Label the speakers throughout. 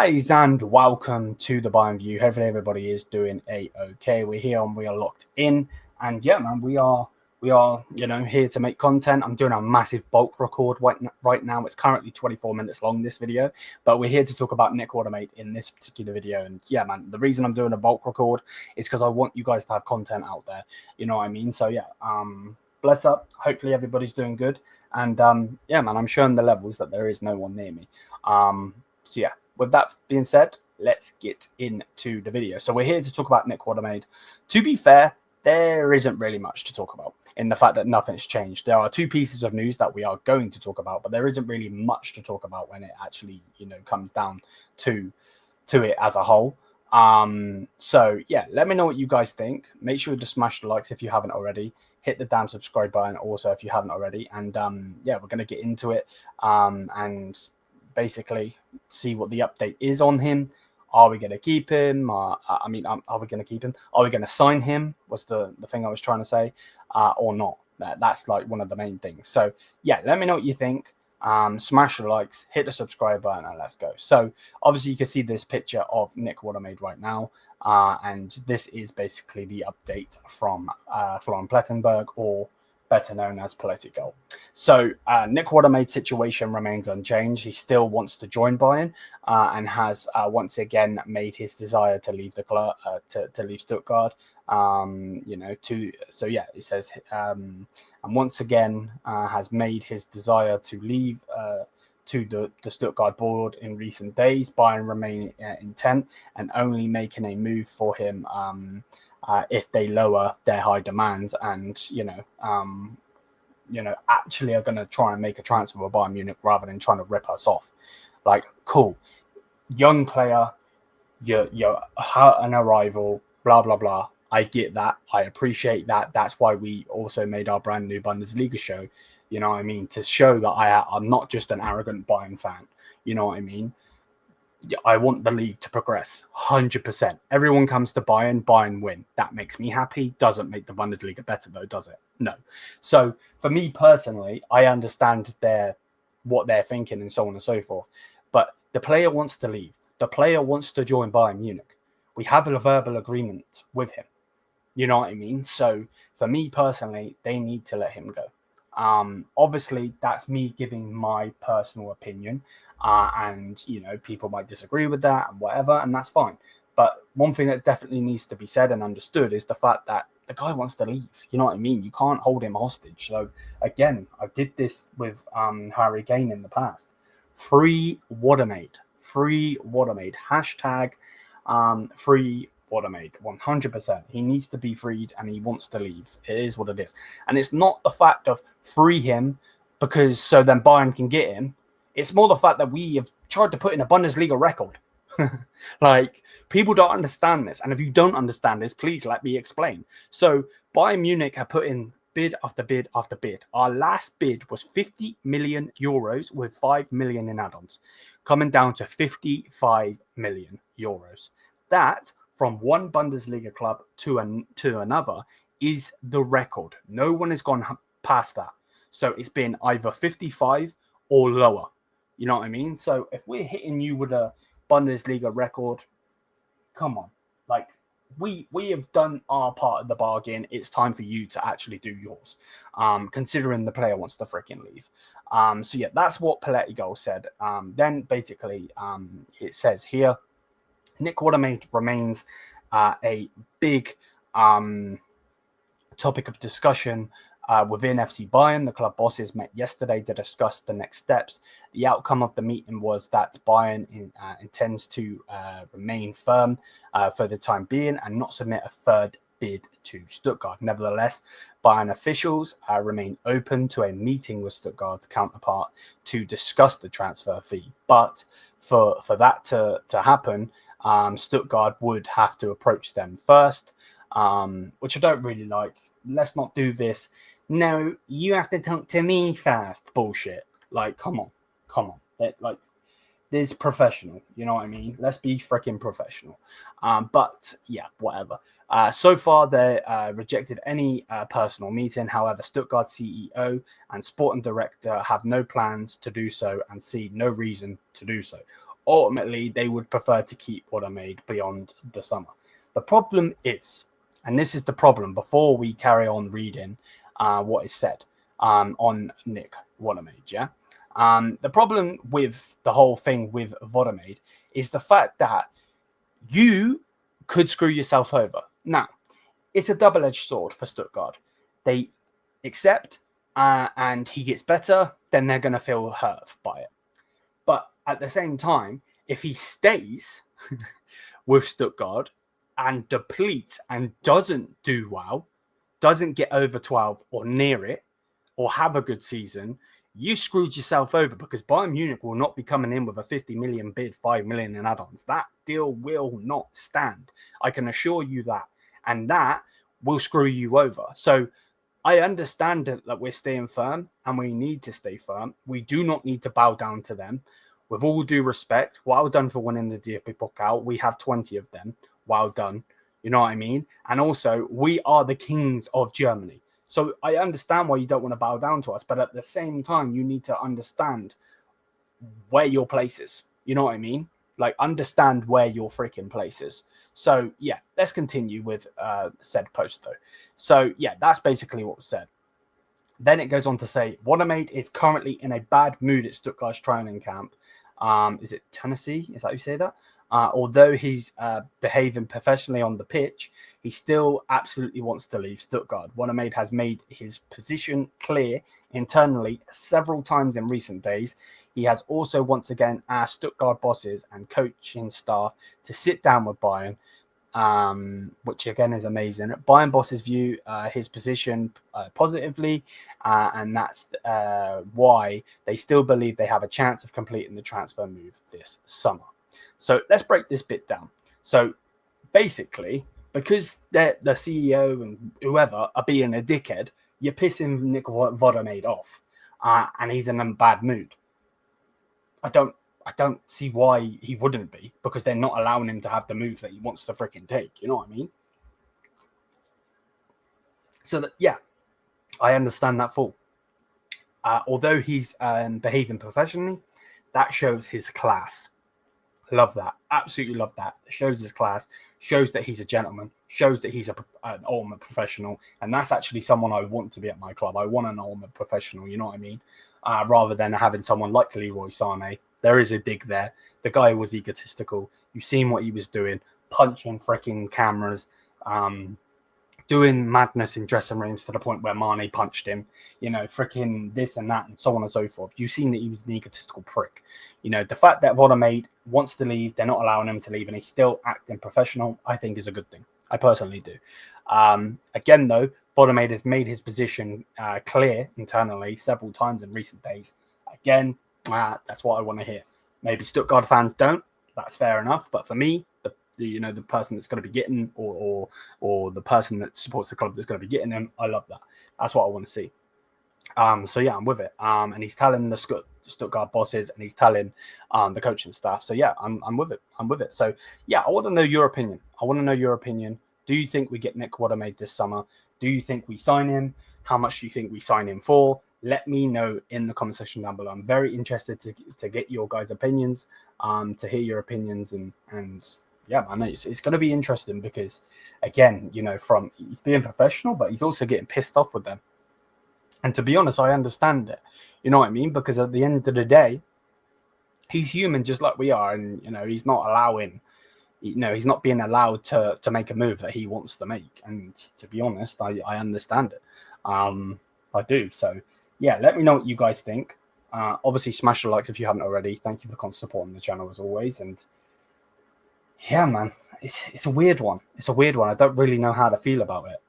Speaker 1: Guys, and welcome to the Bayern View. Hopefully everybody is doing okay. We're here and we are locked in, and yeah, man, we are here to make content. I'm doing a massive bulk record right now. It's currently 24 minutes long, this video, but we're here to talk about Nick Woltemade in this particular video. And yeah, man, the reason I'm doing a bulk record is because I want you guys to have content out there. You know what I mean? So yeah, bless up. Hopefully everybody's doing good. And yeah, man, I'm showing the levels that there is no one near me. So yeah, with that being said, let's get into the video. So we're here to talk about Nick Woltemade. To be fair, there isn't really much to talk about in the fact that nothing's changed. There are two pieces of news that we are going to talk about, but there isn't really much to talk about when it actually, comes down to it as a whole. So yeah, let me know what you guys think. Make sure to smash the likes if you haven't already. Hit the damn subscribe button also if you haven't already. And yeah, we're going to get into it and basically see what the update is on him. Are we going to keep him? Are we going to keep him? Are we going to sign him? Was the thing I was trying to say, or not? That's like one of the main things. So yeah, let me know what you think. Smash the likes, hit the subscribe button, and let's go. So obviously you can see this picture of Nick Woltemade right now, and this is basically the update from Florian Plettenberg, or better known as Politico. So Nick Woltemade's situation remains unchanged. He still wants to join Bayern and has once again made his desire to leave the club, to leave Stuttgart. So yeah, it says, and once again has made his desire to leave to the Stuttgart board in recent days. Bayern remain intent and only making a move for him if they lower their high demands and actually are going to try and make a transfer with Bayern Munich rather than trying to rip us off. Like, cool, young player, you're an arrival, blah blah blah. I get that. I appreciate that. That's why we also made our brand new Bundesliga show. You know what I mean? To show that I'm not just an arrogant Bayern fan. You know what I mean? I want the league to progress 100%. Everyone comes to Bayern win. That makes me happy. Doesn't make the Bundesliga better though, does it? No. So for me personally, I understand what they're thinking and so on and so forth. But the player wants to leave. The player wants to join Bayern Munich. We have a verbal agreement with him. You know what I mean? So for me personally, they need to let him go. Obviously, that's me giving my personal opinion, and people might disagree with that and whatever, and that's fine. But one thing that definitely needs to be said and understood is the fact that the guy wants to leave. You know what I mean? You can't hold him hostage. So again, I did this with Harry Kane in the past. Free Woltemade. Hashtag free Woltemade, 100%. He needs to be freed and he wants to leave. It is what it is. And it's not the fact of free him because so then Bayern can get him. It's more the fact that we have tried to put in a Bundesliga record. Like, people don't understand this. And if you don't understand this, please let me explain. So Bayern Munich have put in bid after bid after bid. Our last bid was 50 million euros with 5 million in add-ons, coming down to 55 million euros. That, from one Bundesliga club to another, is the record. No one has gone past that. So it's been either 55 or lower. You know what I mean? So if we're hitting you with a Bundesliga record, come on. Like, we have done our part of the bargain. It's time for you to actually do yours, considering the player wants to freaking leave. So yeah, that's what Politico said. Then basically it says here, Nick Woltemade remains a big topic of discussion within FC Bayern. The club bosses met yesterday to discuss the next steps. The outcome of the meeting was that Bayern intends to remain firm for the time being and not submit a third bid to Stuttgart. Nevertheless, Bayern officials remain open to a meeting with Stuttgart's counterpart to discuss the transfer fee. But for that to happen, Stuttgart would have to approach them first, which I don't really like. Let's not do this. No, you have to talk to me first. Bullshit. Like, come on. There's professional. You know what I mean? Let's be freaking professional. But yeah, whatever. So far, they rejected any personal meeting. However, Stuttgart CEO and sporting director have no plans to do so and see no reason to do so. ultimately they would prefer to keep Woltemade beyond the summer. The problem is, and this is the problem before we carry on reading what is said on Nick Woltemade, yeah? The problem with the whole thing with Woltemade is the fact that you could screw yourself over. Now, it's a double-edged sword for Stuttgart. They accept and he gets better, then they're going to feel hurt by it. But at the same time, if he stays with Stuttgart and depletes and doesn't do well, doesn't get over 12 or near it, or have a good season, you screwed yourself over, because Bayern Munich will not be coming in with a 50 million bid, 5 million in add-ons. That deal will not stand. I can assure you that. And that will screw you over. So I understand that we're staying firm and we need to stay firm. We do not need to bow down to them. With all due respect, well done for winning the DFB Pokal. We have 20 of them. Well done. You know what I mean? And also, we are the kings of Germany. So I understand why you don't want to bow down to us. But at the same time, you need to understand where your place is. You know what I mean? Like, understand where your freaking place is. So, yeah, let's continue with said post, though. So, yeah, that's basically what was said. Then it goes on to say, Woltemade is currently in a bad mood at Stuttgart's training camp. Is it Tennessee? Is that how you say that? Although he's behaving professionally on the pitch, he still absolutely wants to leave Stuttgart. Woltemade has made his position clear internally several times in recent days. He has also once again asked Stuttgart bosses and coaching staff to sit down with Bayern, which again is amazing. Bayern bosses view his position positively, and that's why they still believe they have a chance of completing the transfer move this summer. So let's break this bit down. So basically, because the CEO and whoever are being a dickhead, you're pissing Nick Woltemade off, and he's in a bad mood. I don't see why he wouldn't be, because they're not allowing him to have the move that he wants to freaking take. You know what I mean? So that, yeah, I understand that full. Although he's behaving professionally, that shows his class. Love that. Absolutely love that. Shows his class, shows that he's a gentleman, shows that he's an ultimate professional. And that's actually someone I want to be at my club. I want an ultimate professional, you know what I mean? Rather than having someone like Leroy Sané. There is a dig there. The guy was egotistical. You've seen what he was doing, punching freaking cameras, doing madness in dressing rooms to the point where Mané punched him, you know, freaking this and that and so on and so forth. You've seen that he was an egotistical prick. You know, the fact that Woltemade wants to leave, they're not allowing him to leave, and he's still acting professional, I think is a good thing. I personally do. Again, though, Woltemade has made his position clear internally several times in recent days. Again, that's what I want to hear. Maybe Stuttgart fans don't. That's fair enough. But for me, the person that's going to be getting, or the person that supports the club that's going to be getting him, I love that. That's what I want to see. So yeah, I'm with it. And he's telling the Stuttgart bosses, and he's telling the coaching staff. So yeah, I'm with it. I'm with it. So yeah, I want to know your opinion. Do you think we get Nick Woltemade this summer? Do you think we sign him? How much do you think we sign him for? Let me know in the comment section down below. I'm very interested to get your guys' opinions, to hear your opinions, and yeah, man, it's going to be interesting because, again, you know, he's being professional, but he's also getting pissed off with them. And to be honest, I understand it. You know what I mean? Because at the end of the day, he's human just like we are, and you know, he's not being allowed to make a move that he wants to make. And to be honest, I understand it. I do. So yeah, let me know what you guys think. Obviously, smash the likes if you haven't already. Thank you for supporting the channel as always. And yeah, man, it's a weird one. I don't really know how to feel about it.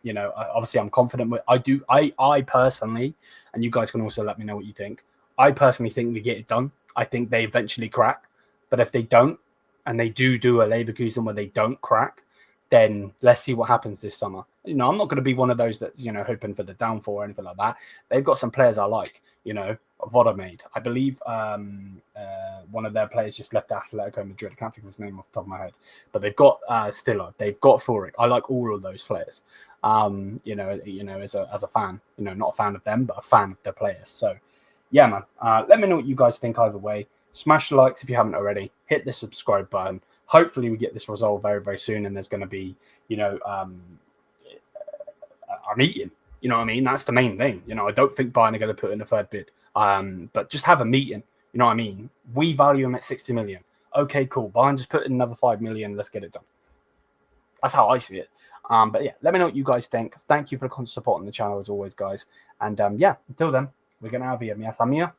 Speaker 1: You know, obviously I'm confident with, I personally, and you guys can also let me know what you think. I personally think we get it done. I think they eventually crack, but if they don't, and they do a Leverkusen where they don't crack, then let's see what happens this summer. You know, I'm not going to be one of those that's, you know, hoping for the downfall or anything like that. They've got some players I like, you know, Woltemade. I believe one of their players just left Atletico Madrid. I can't think of his name off the top of my head. But they've got Stiller. They've got Furic. I like all of those players. You know, as a fan, you know, not a fan of them, but a fan of their players. So, yeah, man. Let me know what you guys think either way. Smash the likes if you haven't already. Hit the subscribe button. Hopefully we get this resolved very, very soon, and there's going to be, a meeting. You know what I mean? That's the main thing. I don't think Bayern are going to put in a third bid. But just have a meeting. You know what I mean? We value him at 60 million. Okay, cool. Bayern just put in another 5 million. Let's get it done. That's how I see it. But yeah, let me know what you guys think. Thank you for the constant support on the channel as always, guys. And yeah, until then, we're going to have here. Mia Samia.